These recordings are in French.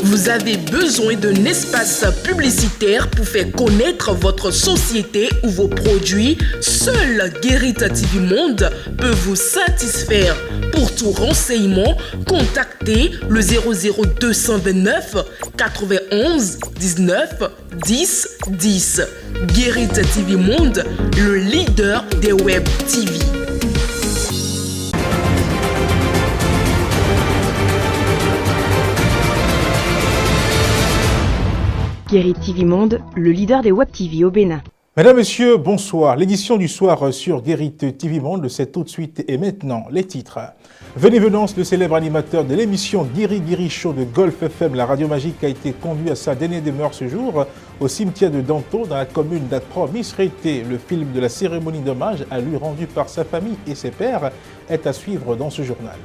Vous avez besoin d'un espace publicitaire pour faire connaître votre société ou vos produits? Seul Guérit TV Monde peut vous satisfaire. Pour tout renseignement, contactez le 00229 91 19 10 10. Guérit TV Monde, le leader des web TV. Guérit TV Monde, le leader des web TV au Bénin. Mesdames, Messieurs, bonsoir. L'édition du soir sur Guérit TV Monde, c'est tout de suite et maintenant les titres. Venez-venance, le célèbre animateur de l'émission Guiri Show de Golf FM, la radio magique, a été conduit à sa dernière demeure ce jour au cimetière de Danto, dans la commune d'Akpro Misrété. Le film de la cérémonie d'hommage à lui rendu par sa famille et ses pairs est à suivre dans ce journal.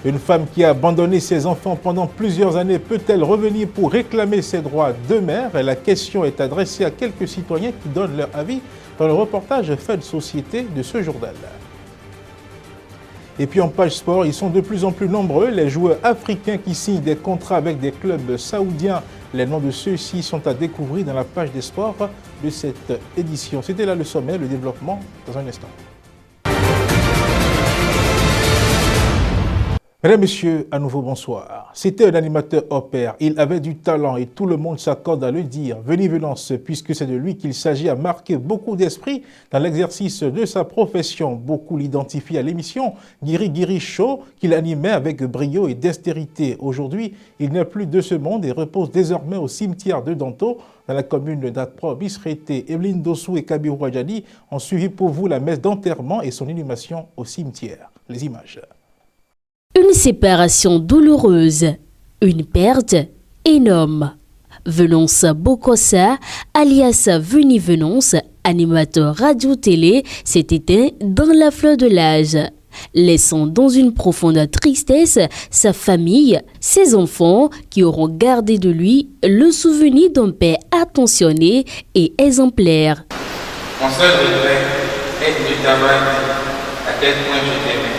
Une femme qui a abandonné ses enfants pendant plusieurs années peut-elle revenir pour réclamer ses droits de mère? La question est adressée à quelques citoyens qui donnent leur avis dans le reportage Fait de Société de ce journal. Et puis en page sport, ils sont de plus en plus nombreux, les joueurs africains qui signent des contrats avec des clubs saoudiens. Les noms de ceux-ci sont à découvrir dans la page des sports de cette édition. C'était là le sommet, le développement dans un instant. Mesdames, Messieurs, à nouveau bonsoir. C'était un animateur hors pair. Il avait du talent et tout le monde s'accorde à le dire. Venez-venance, puisque c'est de lui qu'il s'agit, a marqué beaucoup d'esprit dans l'exercice de sa profession. Beaucoup l'identifient à l'émission Guiri Show qu'il animait avec brio et dextérité. Aujourd'hui, il n'est plus de ce monde et repose désormais au cimetière de Danto, dans la commune d'Akpro Misrété. Evelyne Dossou et Kabirou Adjani ont suivi pour vous la messe d'enterrement et son inhumation au cimetière. Les images. Une séparation douloureuse, une perte énorme. Venance Bokossa, alias Venez-venance, animateur radio-télé, s'est éteint dans la fleur de l'âge, laissant dans une profonde tristesse sa famille, ses enfants qui auront gardé de lui le souvenir d'un père attentionné et exemplaire. Mon seul regret est de t'avoir dit à quel point je t'aimais.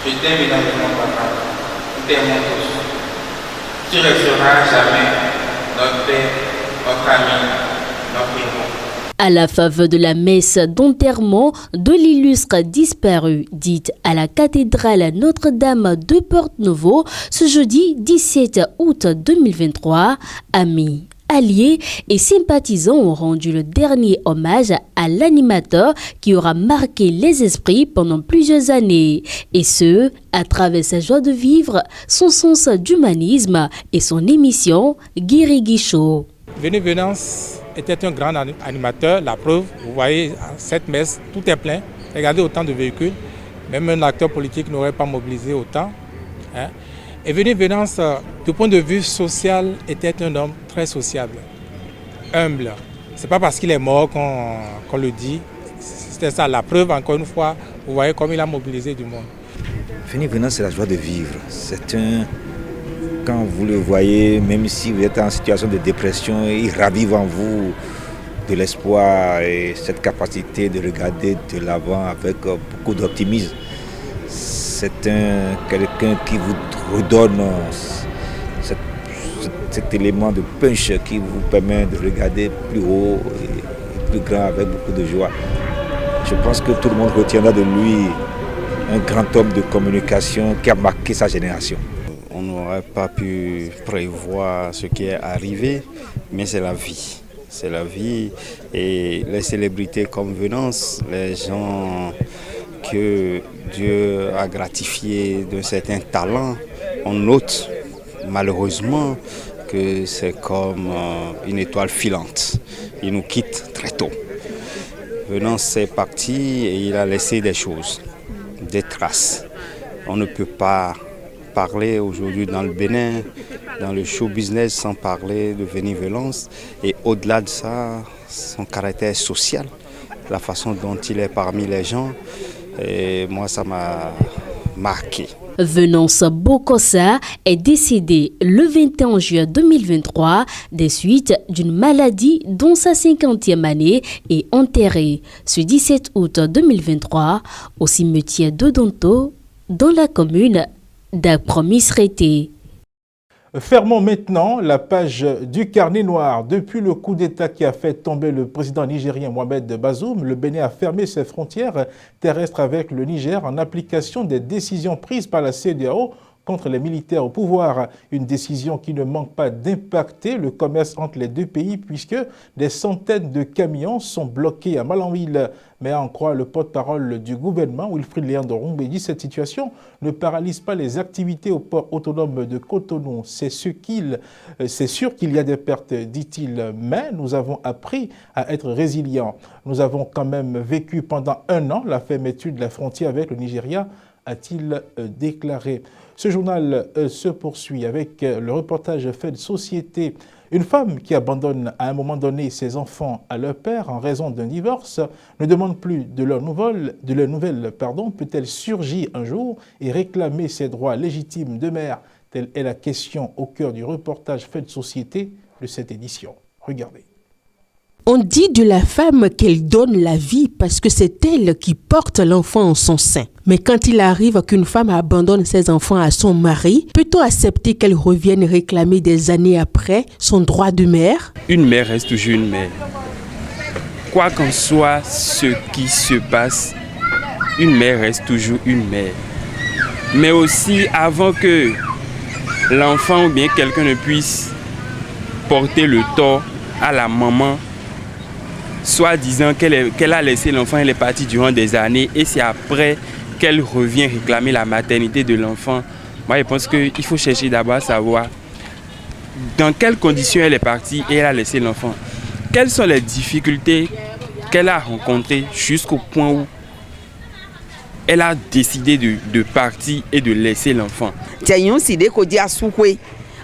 Je t'aime énormément, papa. Nous t'aimons tous. Tu resteras jamais notre père, notre ami, notre héros. À la faveur de la messe d'enterrement de l'illustre disparu, dite à la cathédrale Notre-Dame de Porte-Novo, ce jeudi 17 août 2023, amis, alliés et sympathisants ont rendu le dernier hommage à l'animateur qui aura marqué les esprits pendant plusieurs années, et ce, à travers sa joie de vivre, son sens d'humanisme et son émission Guiri Show. Venez-venance était un grand animateur, la preuve, vous voyez, cette messe, tout est plein. Regardez autant de véhicules, même un acteur politique n'aurait pas mobilisé autant. Hein. Et Venez-venance, du point de vue social, était un homme très sociable, humble. Ce n'est pas parce qu'il est mort qu'on le dit. C'était ça, la preuve, encore une fois, vous voyez comme il a mobilisé du monde. Venez-venance, c'est la joie de vivre. Quand vous le voyez, même si vous êtes en situation de dépression, il ravive en vous de l'espoir et cette capacité de regarder de l'avant avec beaucoup d'optimisme. C'est quelqu'un qui vous redonne cet élément de punch qui vous permet de regarder plus haut et plus grand avec beaucoup de joie. Je pense que tout le monde retiendra de lui un grand homme de communication qui a marqué sa génération. On n'aurait pas pu prévoir ce qui est arrivé, mais c'est la vie. C'est la vie et les célébrités comme Venance, les gens que Dieu a gratifiés d'un certain talent, on note malheureusement que c'est comme une étoile filante. Il nous quitte très tôt. Venance est parti et il a laissé des choses, des traces. On ne peut pas parler aujourd'hui dans le Bénin, dans le show business, sans parler de Venez-venance. Et au-delà de ça, son caractère social, la façon dont il est parmi les gens, et moi ça m'a marqué. Venance Bokossa est décédé le 21 juin 2023 des suites d'une maladie dont sa 50e année est enterrée ce 17 août 2023 au cimetière de Danto dans la commune d'Akpro Misrété. Fermons maintenant la page du carnet noir. Depuis le coup d'État qui a fait tomber le président nigérien Mohamed Bazoum, le Bénin a fermé ses frontières terrestres avec le Niger en application des décisions prises par la CEDEAO contre les militaires au pouvoir. Une décision qui ne manque pas d'impacter le commerce entre les deux pays puisque des centaines de camions sont bloqués à Malanville. Mais à en croire le porte-parole du gouvernement, Wilfried Léandre Rumbédi, cette situation ne paralyse pas les activités au port autonome de Cotonou. C'est sûr qu'il y a des pertes, dit-il, mais nous avons appris à être résilients. Nous avons quand même vécu pendant 1 an la fermeture de la frontière avec le Nigeria, a-t-il déclaré. Ce journal se poursuit avec le reportage fait de société. Une femme qui abandonne à un moment donné ses enfants à leur père en raison d'un divorce ne demande plus de leurs nouvelles, peut-elle surgir un jour et réclamer ses droits légitimes de mère? Telle est la question au cœur du reportage fait de société de cette édition. Regardez. On dit de la femme qu'elle donne la vie parce que c'est elle qui porte l'enfant en son sein. Mais quand il arrive qu'une femme abandonne ses enfants à son mari, peut-on accepter qu'elle revienne réclamer des années après son droit de mère? Une mère reste toujours une mère. Quoi qu'en soit ce qui se passe, une mère reste toujours une mère. Mais aussi, avant que l'enfant ou bien quelqu'un ne puisse porter le tort à la maman, soit disant qu'elle a laissé l'enfant, elle est partie durant des années et c'est après qu'elle revient réclamer la maternité de l'enfant. Moi, je pense qu'il faut chercher d'abord à savoir dans quelles conditions elle est partie et elle a laissé l'enfant. Quelles sont les difficultés qu'elle a rencontrées jusqu'au point où elle a décidé de partir et de laisser l'enfant.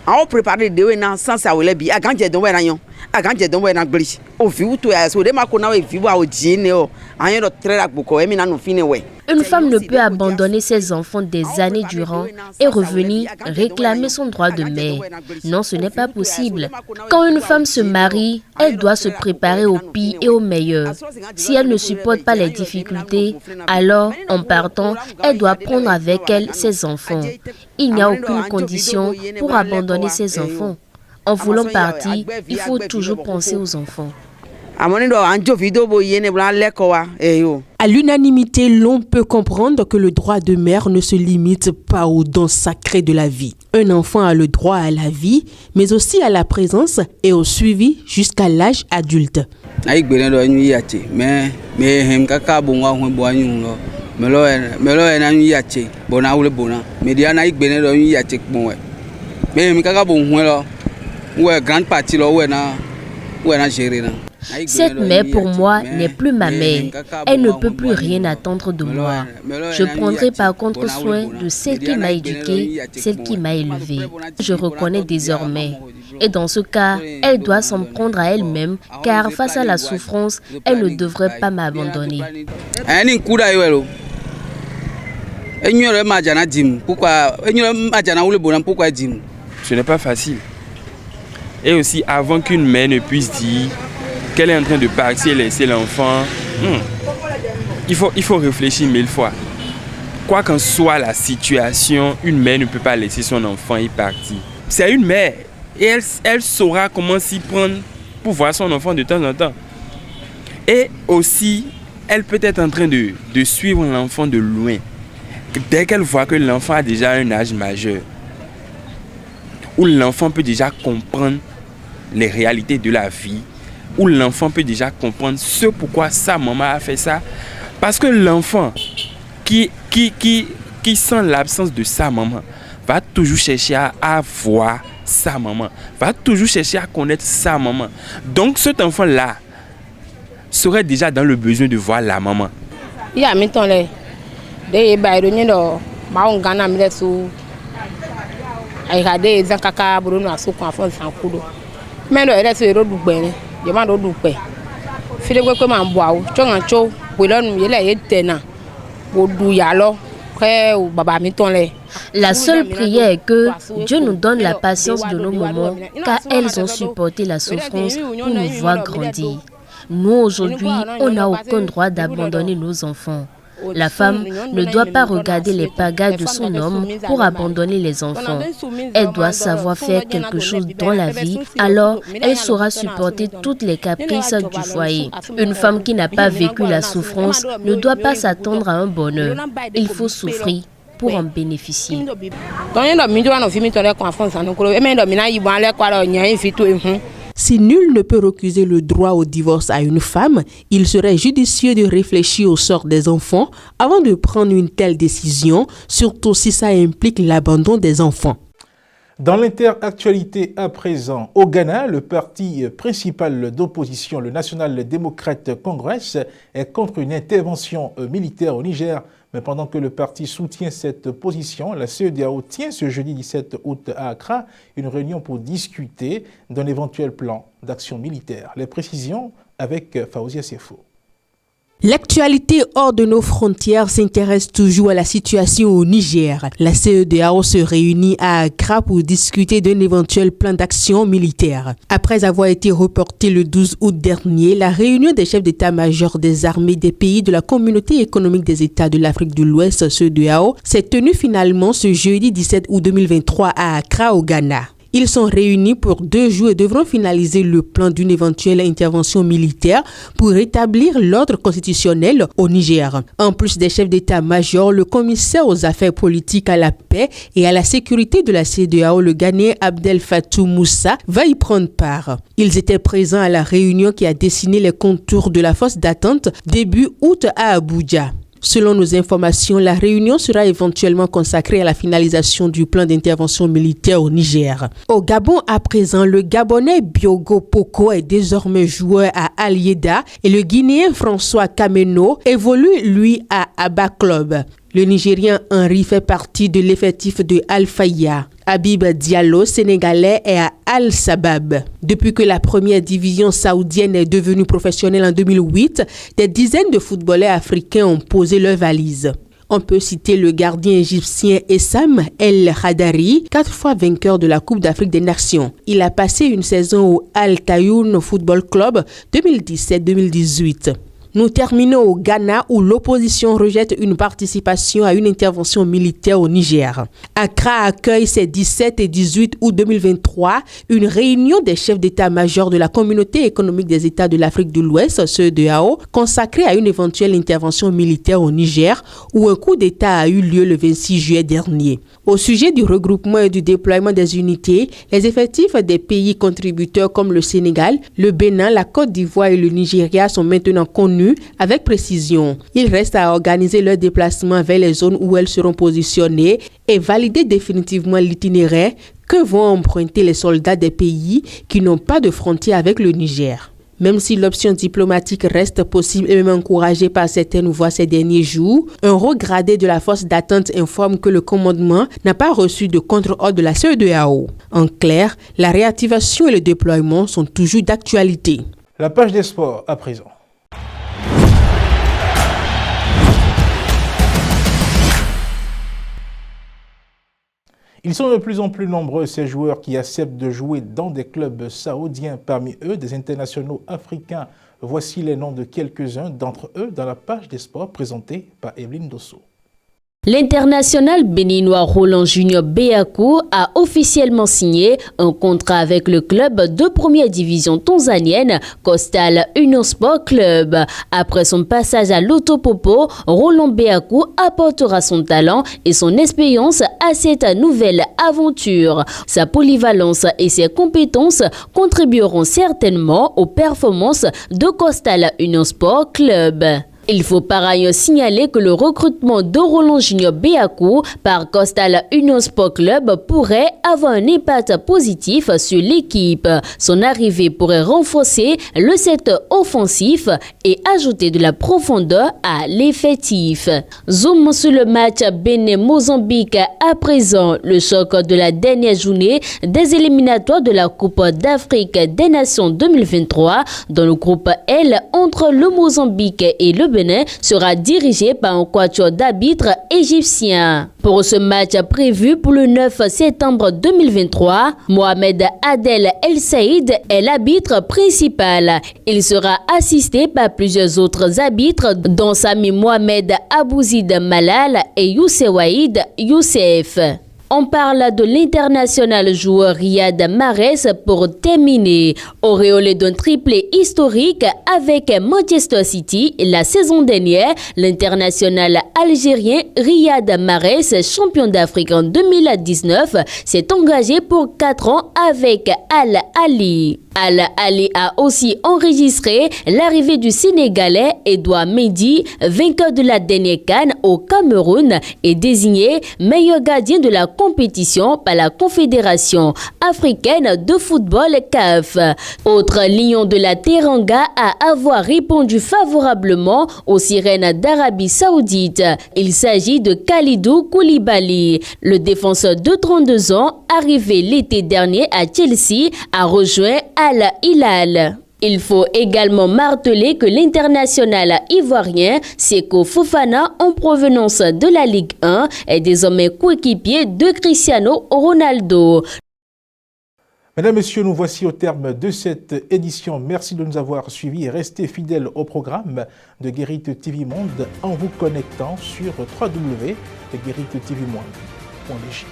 On prépare de naissance à Olebi, à Gandia de Werayon, à Gandia de Wenagli. Au vu to as so de Makona et Viva au Gineo, à un autre très beaucoup, et Minan Finewe. Une femme ne peut abandonner ses enfants des années durant et revenir réclamer son droit de mère. Non, ce n'est pas possible. Quand une femme se marie, elle doit se préparer au pire et au meilleur. Si elle ne supporte pas les difficultés, alors, en partant, elle doit prendre avec elle ses enfants. Il n'y a aucune condition pour abandonner ses enfants. En voulant partir, il faut toujours penser aux enfants. À l'unanimité, l'on peut comprendre que le droit de mère ne se limite pas aux dons sacrés de la vie. Un enfant a le droit à la vie, mais aussi à la présence et au suivi jusqu'à l'âge adulte. Cette mère, pour moi, n'est plus ma mère. Elle ne peut plus rien attendre de moi. Je prendrai par contre soin de celle qui m'a éduquée, celle qui m'a élevée. Je reconnais désormais. Et dans ce cas, elle doit s'en prendre à elle-même, car face à la souffrance, elle ne devrait pas m'abandonner. Ce n'est pas facile. Et aussi, avant qu'une mère ne puisse dire qu'elle est en train de partir et laisser l'enfant, il faut réfléchir 1000 fois. Quoi qu'en soit la situation, une mère ne peut pas laisser son enfant y partir. C'est une mère et elle saura comment s'y prendre pour voir son enfant de temps en temps. Et aussi, elle peut être en train de suivre l'enfant de loin. Dès qu'elle voit que l'enfant a déjà un âge majeur, où l'enfant peut déjà comprendre les réalités de la vie, où l'enfant peut déjà comprendre ce pourquoi sa maman a fait ça. Parce que l'enfant qui sent l'absence de sa maman va toujours chercher à voir sa maman, va toujours chercher à connaître sa maman. Donc cet enfant-là serait déjà dans le besoin de voir la maman. La seule prière est que Dieu nous donne la patience de nos mamans, car elles ont supporté la souffrance pour nous voir grandir. Nous, aujourd'hui, on n'a aucun droit d'abandonner nos enfants. La femme ne doit pas regarder les pagailles de son homme pour abandonner les enfants. Elle doit savoir faire quelque chose dans la vie, alors elle saura supporter toutes les caprices du foyer. Une femme qui n'a pas vécu la souffrance ne doit pas s'attendre à un bonheur. Il faut souffrir pour en bénéficier. Si nul ne peut refuser le droit au divorce à une femme, il serait judicieux de réfléchir au sort des enfants avant de prendre une telle décision, surtout si ça implique l'abandon des enfants. Dans l'interactualité à présent, au Ghana, le parti principal d'opposition, le National Democratic Congress, est contre une intervention militaire au Niger. Mais pendant que le parti soutient cette position, la CEDEAO tient ce jeudi 17 août à Accra une réunion pour discuter d'un éventuel plan d'action militaire. Les précisions avec Faouzia Sefo. L'actualité hors de nos frontières s'intéresse toujours à la situation au Niger. La CEDEAO se réunit à Accra pour discuter d'un éventuel plan d'action militaire. Après avoir été reportée le 12 août dernier, la réunion des chefs d'état-major des armées des pays de la Communauté économique des États de l'Afrique de l'Ouest, CEDEAO, s'est tenue finalement ce jeudi 17 août 2023 à Accra au Ghana. Ils sont réunis pour 2 jours et devront finaliser le plan d'une éventuelle intervention militaire pour rétablir l'ordre constitutionnel au Niger. En plus des chefs d'état-major, le commissaire aux affaires politiques, à la paix et à la sécurité de la CEDEAO, le Ghanéen Abdel Fatou Moussa, va y prendre part. Ils étaient présents à la réunion qui a dessiné les contours de la fosse d'attente début août à Abuja. Selon nos informations, la réunion sera éventuellement consacrée à la finalisation du plan d'intervention militaire au Niger. Au Gabon, à présent, le Gabonais Biogo Poko est désormais joueur à Al-Yeda et le Guinéen François Kameno évolue, lui, à Abba Club. Le Nigérien Henry fait partie de l'effectif de Al-Faya. Habib Diallo, sénégalais, est à Al-Sabab. Depuis que la première division saoudienne est devenue professionnelle en 2008, des dizaines de footballeurs africains ont posé leurs valises. On peut citer le gardien égyptien Essam El Hadari, 4 fois vainqueur de la Coupe d'Afrique des Nations. Il a passé une saison au Al-Tayoun Football Club 2017-2018. Nous terminons au Ghana où l'opposition rejette une participation à une intervention militaire au Niger. Accra accueille ces 17 et 18 août 2023 une réunion des chefs d'état-major de la Communauté économique des États de l'Afrique de l'Ouest, CEDEAO, consacrée à une éventuelle intervention militaire au Niger où un coup d'État a eu lieu le 26 juillet dernier. Au sujet du regroupement et du déploiement des unités, les effectifs des pays contributeurs comme le Sénégal, le Bénin, la Côte d'Ivoire et le Nigeria sont maintenant connus avec précision. Il reste à organiser leur déplacement vers les zones où elles seront positionnées et valider définitivement l'itinéraire que vont emprunter les soldats des pays qui n'ont pas de frontière avec le Niger. Même si l'option diplomatique reste possible et même encouragée par certaines voix ces derniers jours, un haut gradé de la force d'attente informe que le commandement n'a pas reçu de contre-ordre de la CEDEAO. En clair, la réactivation et le déploiement sont toujours d'actualité. La page des sports à présent. Ils sont de plus en plus nombreux, ces joueurs qui acceptent de jouer dans des clubs saoudiens, parmi eux des internationaux africains. Voici les noms de quelques-uns d'entre eux dans la page des sports présentée par Evelyne Dosso. L'international béninois Roland Junior Beakou a officiellement signé un contrat avec le club de première division tanzanienne Coastal Union Sport Club. Après son passage à l'Autopopo, Roland Beakou apportera son talent et son expérience à cette nouvelle aventure. Sa polyvalence et ses compétences contribueront certainement aux performances de Coastal Union Sport Club. Il faut par ailleurs signaler que le recrutement de Roland Junior Beakou par Coastal Union Sport Club pourrait avoir un impact positif sur l'équipe. Son arrivée pourrait renforcer le secteur offensif et ajouter de la profondeur à l'effectif. Zoom sur le match Bénin-Mozambique à présent. Le choc de la dernière journée des éliminatoires de la Coupe d'Afrique des Nations 2023 dans le groupe L entre le Mozambique et le Bénin Bénin sera dirigé par un quatuor d'arbitres égyptiens. Pour ce match prévu pour le 9 septembre 2023, Mohamed Adel El Saïd est l'arbitre principal. Il sera assisté par plusieurs autres arbitres, dont Sami Mohamed Abouzid Malal et Youssewaïd Youssef. On parle de l'international joueur Riyad Mahrez pour terminer. Auréolé d'un triplé historique avec Manchester City la saison dernière, l'international algérien Riyad Mahrez, champion d'Afrique en 2019, s'est engagé pour 4 ans avec Al Ahly. Al Ahly a aussi enregistré l'arrivée du Sénégalais Edouard Mendy, vainqueur de la dernière CAN au Cameroun, et désigné meilleur gardien de la compétition par la Confédération africaine de football CAF. Autre lion de la Teranga à avoir répondu favorablement aux sirènes d'Arabie Saoudite. Il s'agit de Khalidou Koulibaly. Le défenseur de 32 ans, arrivé l'été dernier à Chelsea, a rejoint Al Hilal. Il faut également marteler que l'international ivoirien Seko Fofana, en provenance de la Ligue 1, est désormais coéquipier de Cristiano Ronaldo. Mesdames, Messieurs, nous voici au terme de cette édition. Merci de nous avoir suivis et restez fidèles au programme de Guérite TV Monde en vous connectant sur www.guéritetvmonde.dj.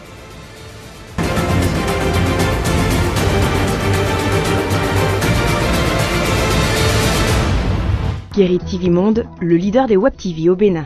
Guérite TV Monde, le leader des Web TV au Bénin.